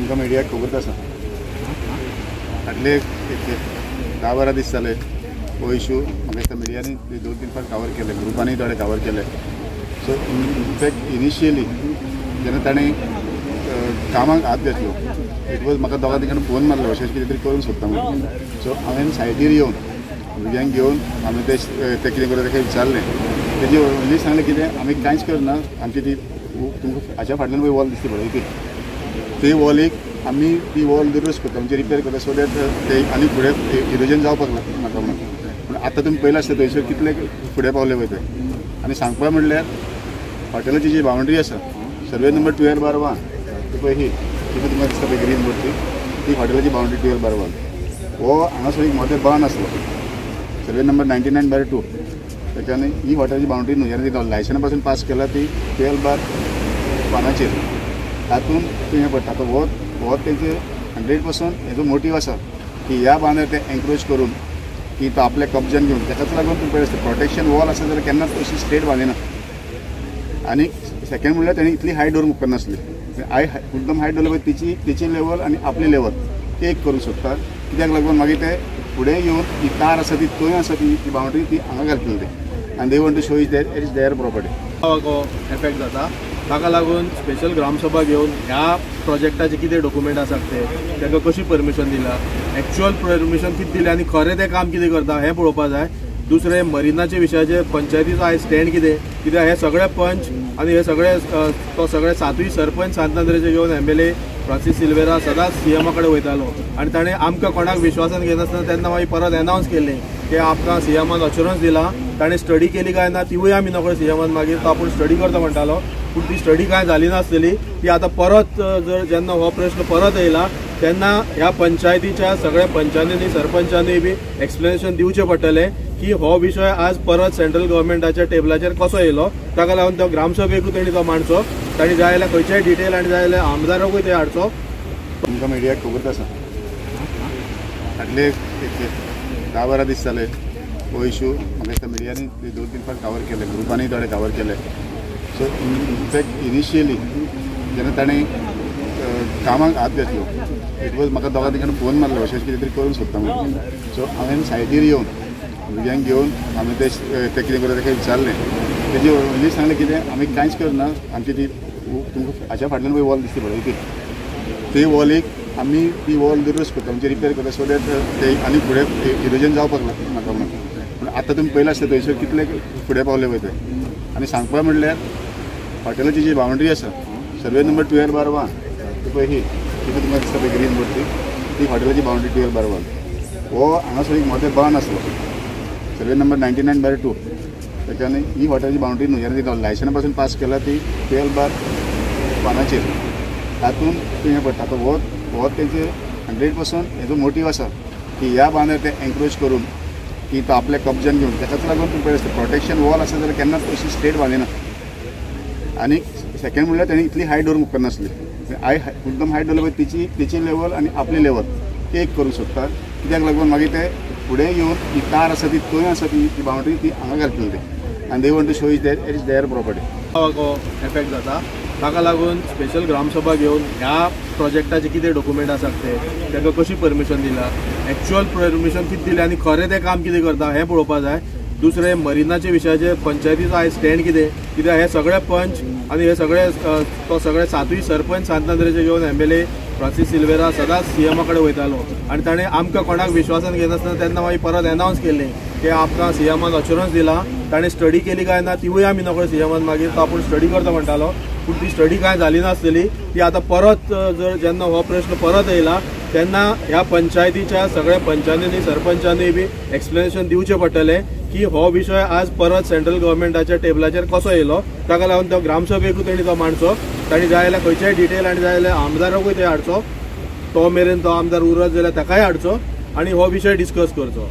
तुमकां मिडियाक खबर आसा फाटले 10-12 दीस जाले हो इश्यू म्हाका दिसता मिडियांनी 2-3 फावट कवर केले, ग्रुपांनी थोडे कवर केले. सो इनफॅक्ट इनिशियली जेन्ना ताणें कामाक हात घातलो इट वॉज म्हाका दोगां तिकडे फोन मारलो अशें कितें तरी करूंक सोदता म्हणून. सो हांवें सायडीर येवन भुरग्यांक घेवन हांवें ते कितें करूं ताका विचारलें. तेजी ओन्ली सांगलें कितें आमी कांयच करना, आमची ती तुमकां हाच्या फाटल्यान पळय वॉल दिसता पळय ती वॉलीक आमी ती वॉल दुरुस्त करता म्हणजे रिपेर करता सो दॅट ते आनी फुडें इरोजन जावपाक नाका म्हणून. पूण आतां तुमी पयला आसता थंयसर कितले फुडें पावले पळय थंय. आनी सांगपा म्हणल्यार हॉटेलाची जी बाउंड्री आसा सर्वे नंबर 12/1 पळय ही कितें तुमकां दिसता पळय ग्रीन बोर्ड ती हॉटेलाची बाउंड्री 12/1 हो हांगासर एक मोठे बांद आसलो सर्वे नंबर 99/2 त्याच्याने ही हॉटेलाची बाउंड्री न्हू जेन्ना ती लायसना पासून पास केला ती 12/1 तातूंत हें पडटा. आतां हो तेजे 100% हेजो मोटीव आसा की ह्या बांदार ते एनक्रोच करून की तो आपल्या कब्जान घेवन ताकाच लागून तुमी पळय प्रोटेक्शन वॉल आसा जाल्यार केन्नाच अशी स्ट्रेट बांदिना. आनी सेकंड म्हणल्यार तेणी इतली हायट दवरूंक उपकारनासली. एकदम हायट दवरली पळय तिची लेवल आनी आपली लेवल एक करूंक सोदता. कित्याक लागून मागीर ते फुडें येवन ती तार आसा ती थंय आसा ती बाउंड्री ती हांगा घालतली ते आनी they want to show is there property effect जाता. ताका लागून स्पेशल ग्रामसभा घेवन ह्या प्रोजेक्टाचे कितें डॉक्युमेंट आसात ते ताका कशी परमिशन दिला, एक्चुअल परमिशन कितें दिलें आनी खरें तें काम कितें करता हें पळोवपाक जाय. दुसरें मरिनाचे विशयाचेर पंचायतीचो आयज स्टँड कित्याक हे सगळे पंच आनी हे सगळे 7वी सरपंच सांतनगरेचे घेवन MLA फ्रांसीस सिल्वेरा सदांच CM कडेन वयतालो आनी ताणें आमकां कोणाक विश्वासान घेनासतना तेन्ना मागीर परत अनावन्स केल्लें की आमकां CMन अश्युरन्स दिला. ताणें स्टडी केली काय ना तिवूय आमी नकळो CMन मागीर तो आपूण स्टडी करता म्हणटालो पूण ती स्टडी कांय जाली नासलेली. ती आतां परत जर जेन्ना हो प्रश्न परत येयला तेन्ना ह्या पंचायतीच्या सगळ्या पंचांनी सरपंचांनी बी एक्सप्लेनेशन दिवचें पडटलें की हो विशय आज परत सेंट्रल गव्हर्मेंटाच्या टेबलाचेर कसो येयलो. ताका लागून तो ग्रामसभेकूय तेणी तो मांडचो, ताणी जाय जाल्यार खंयचेय डिटेल आनी जाय जाल्यार आमदाराकूय ते हाडचो. तुमकां मिडियाक खबर आसा फाटले 10-12 दीस जाले हो इश्यू म्हाका दिसता मिडियांनी 2-3 फावट कवर केले, ग्रुपांनी थोडे कवर केले. सो इनफॅक्ट इनिशियली जेन्ना ताणें कामाक हात घातलो इट वॉज म्हाका दोगां तिकडे फोन मारलो अशें कितें तरी करूंक सोदता म्हणून. सो हांवें सायडीर येवन भुरग्यांक घेवन हांवें ते कितें करूं ताका विचारलें. तेजी ओन्ली सांगलें कितें आमी कांयच करना, आमची ती तुमकां हाच्या फाटल्यान पळय वॉल दिसता पळय ती वॉलीक आमी ती वॉल दुरुस्त करता म्हणजे रिपेर करता सो दॅट ते आनी फुडें इरोजन जावपाक नाका म्हणून. पूण आतां तुमी पयला आसता थंयसर कितले फुडें पावले पळय थंय. आनी सांगपा म्हणल्यार हॉटेलाची जी बाउंड्री आसा सर्वे नंबर 12/1 पळय ही कितें तुमकां दिसता पळय ग्रीन बोर्ड ती हॉटेलाची बाउंड्री 12/1 हो हांगासर एक मोठे बांद आसलो सर्वे नंबर 99/2 त्याच्याने ही हॉटेलाची बाउंड्री न्हू जेन्ना ती लायसना पासून पास केला ती 12/1 तातूंत हें पडटा. आतां हो तेजे 100% हेजो मोटीव आसा की ह्या बांदार ते एनक्रोच करून की तो आपल्या कब्जान घेवन ताकाच लागून तुमी पळय प्रोटेक्शन वॉल आसा जाल्यार केन्नाच अशी स्ट्रेट बांदिना. आनी सेकंड म्हणल्यार तेणी इतली हायट दवरूंक उपकारनासली. एकदम हायट दवरली पळय तिची लेवल आनी आपली लेवल एक करूंक सोदता. कित्याक लागून मागीर ते फुडें येवन ती तार आसा ती थंय आसा ती बाउंड्री ती हांगा घालतली ते आनी they want to show is there property effect जाता. ताका लागून स्पेशल ग्रामसभा घेवन ह्या प्रोजेक्टाचे कितें डॉक्युमेंट आसात ते ताका कशी परमिशन दिला, एक्चुअल परमिशन कितें दिलें आनी खरें तें काम कितें करता हें पळोवपाक जाय. दुसरें मरिनाचे विशयाचेर पंचायतीचो आयज स्टँड कित्याक हे सगळे पंच आनी हे सगळे 7वी सरपंच सांतनगरेचे घेवन MLA फ्रांसीस सिल्वेरा सदांच CM कडेन वयतालो आनी ताणें आमकां कोणाक विश्वासान घेनासतना तेन्ना मागीर परत अनावन्स केल्लें की आमकां CMन अश्युरन्स दिला. ताणें स्टडी केली काय ना तिवूय आमी नकळो CMन मागीर तो आपूण स्टडी करता म्हणटालो पूण ती स्टडी कांय जाली नासलेली. ती आतां परत जर जेन्ना हो प्रश्न परत येयला तेन्ना ह्या पंचायतीच्या सगळ्या पंचांनी सरपंचांनी बी एक्सप्लेनेशन दिवचें पडटलें की हो विशय आज परत सेंट्रल गव्हर्मेंटाच्या टेबलाचेर कसो येयलो. ताका लागून तो ग्रामसभेकूय तेणी तो मांडचो, ताणी जाय जाल्यार खंयचेय डिटेल आनी जाय जाल्यार आमदाराकूय ते हाडचो. तो मेरेन तो आमदार उरत जाल्यार ताकाय हाडचो आनी हो विशय डिस्कस करचो.